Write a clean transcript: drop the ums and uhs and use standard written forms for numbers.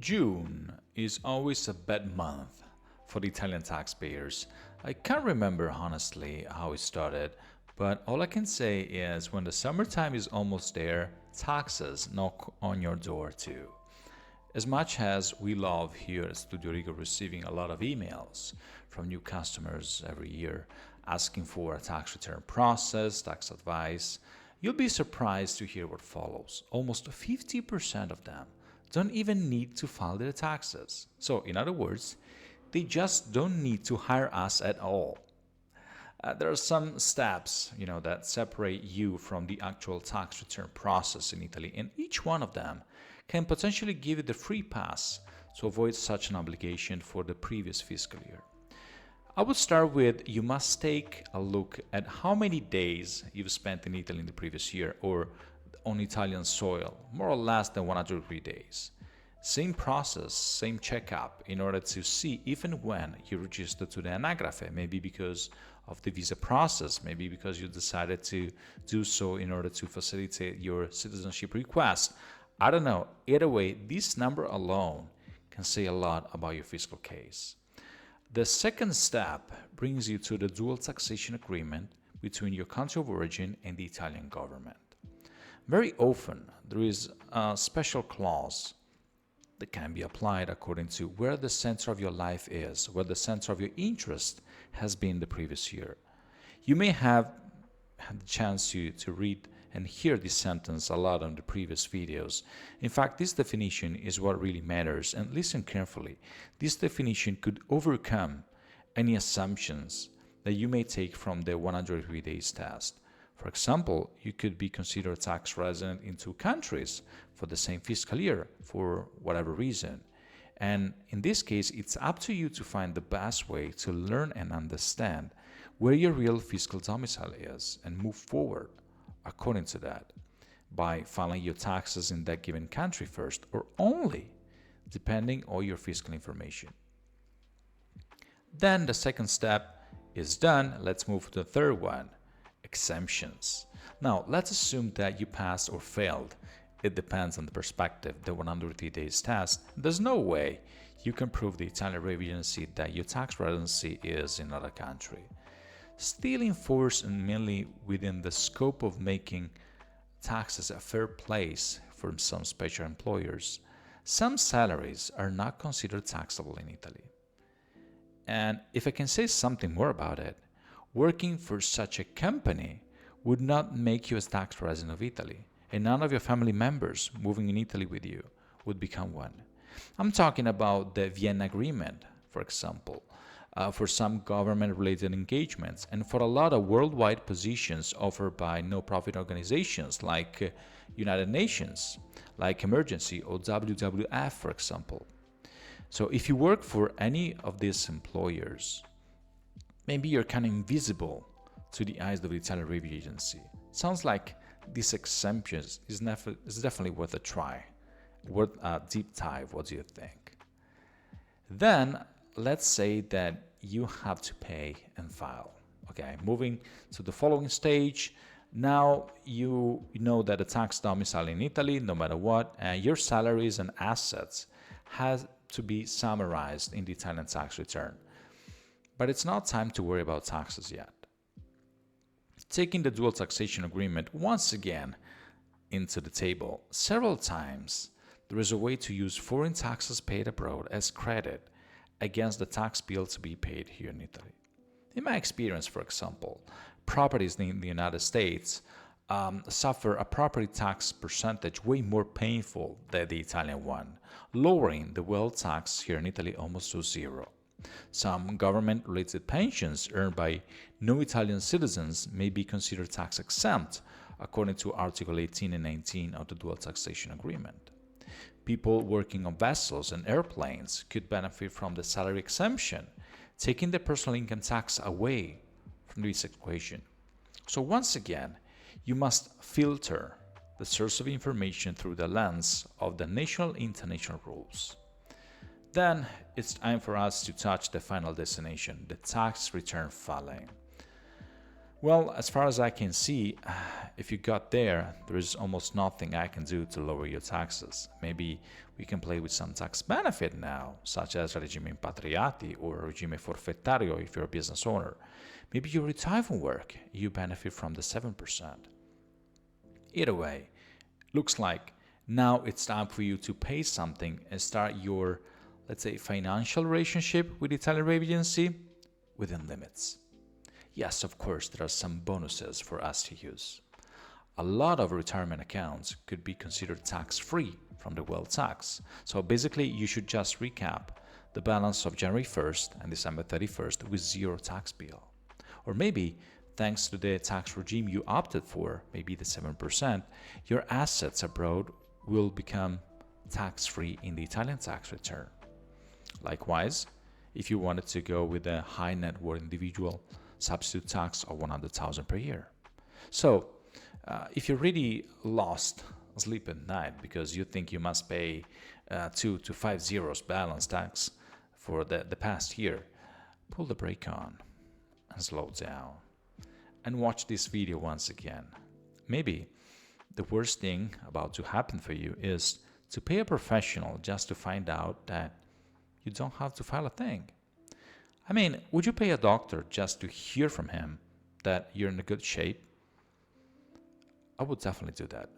June is always a bad month for the Italian taxpayers. I can't remember honestly how it started, but all I can say is when the summertime is almost there, taxes knock on your door too. As much as we love here at studiorigo receiving a lot of emails from new customers every year asking for a tax return process, tax advice, you'll be surprised to hear what follows. Almost 50% of them don't even need to file their taxes. So, in other words, they just don't need to hire us at all. There are some steps, that separate you from the actual tax return process in Italy, and each one of them can potentially give you the free pass to avoid such an obligation for the previous fiscal year. I would start with you must take a look at how many days you've spent in Italy in the previous year or on Italian soil, more or less than 103 days. Same process, same checkup in order to see if and when you register to the anagrafe, maybe because of the visa process, maybe because you decided to do so in order to facilitate your citizenship request. I don't know. Either way, this number alone can say a lot about your fiscal case. The second step brings you to the dual taxation agreement between your country of origin and the Italian government. Very often, there is a special clause that can be applied according to where the center of your life is, where the center of your interest has been the previous year. You may have had the chance to read and hear this sentence a lot on the previous videos. In fact, this definition is what really matters, and listen carefully. This definition could overcome any assumptions that you may take from the 103 days test. For example, you could be considered a tax resident in two countries for the same fiscal year for whatever reason. And in this case, it's up to you to find the best way to learn and understand where your real fiscal domicile is and move forward according to that by filing your taxes in that given country first or only depending on your fiscal information. Then the second step is done. Let's move to the third one. Exemptions. Now, let's assume that you passed or failed. It depends on the perspective, the 103 days test. There's no way you can prove the Italian Revenue Agency that your tax residency is in another country. Still enforced and mainly within the scope of making taxes a fair place for some special employers, some salaries are not considered taxable in Italy. And if I can say something more about it, working for such a company would not make you a tax resident of Italy, and none of your family members moving in Italy with you would become one. I'm talking about the Vienna Agreement, for example, for some government-related engagements, and for a lot of worldwide positions offered by no-profit organizations like United Nations, like Emergency or WWF, for example. So if you work for any of these employers, maybe you're kind of invisible to the eyes of the Italian Revenue Agency. Sounds like this exemption is definitely worth a try, worth a deep dive. What do you think? Then let's say that you have to pay and file. Okay, moving to the following stage. Now you know that the tax domicile in Italy, no matter what, your salaries and assets has to be summarized in the Italian tax return. But it's not time to worry about taxes yet. Taking the dual taxation agreement once again into the table, several times there is a way to use foreign taxes paid abroad as credit against the tax bill to be paid here in Italy. In my experience, for example, properties in the United States suffer a property tax percentage way more painful than the Italian one, lowering the wealth tax here in Italy almost to zero. Some government-related pensions earned by no-Italian citizens may be considered tax-exempt, according to Article 18 and 19 of the Dual Taxation Agreement. People working on vessels and airplanes could benefit from the salary exemption, taking the personal income tax away from this equation. So once again, you must filter the source of information through the lens of the national and international rules. Then it's time for us to touch the final destination, the tax return filing. Well, as far as I can see, if you got there, there is almost nothing I can do to lower your taxes. Maybe we can play with some tax benefit now, such as regime impatriati or regime forfettario if you're a business owner. Maybe you retire from work, you benefit from the 7%. Either way, looks like now it's time for you to pay something and start your, let's say, financial relationship with the Italian revenue agency within limits. Yes, of course, there are some bonuses for us to use. A lot of retirement accounts could be considered tax-free from the wealth tax. So basically, you should just recap the balance of January 1st and December 31st with zero tax bill. Or maybe, thanks to the tax regime you opted for, maybe the 7%, your assets abroad will become tax-free in the Italian tax return. Likewise, if you wanted to go with a high net worth individual, substitute tax of 100,000 per year. So, if you really lost sleep at night because you think you must pay 2 to 5 zeros balance tax for the past year, pull the brake on and slow down and watch this video once again. Maybe the worst thing about to happen for you is to pay a professional just to find out that you don't have to file a thing. I mean, would you pay a doctor just to hear from him that you're in a good shape? I would definitely do that.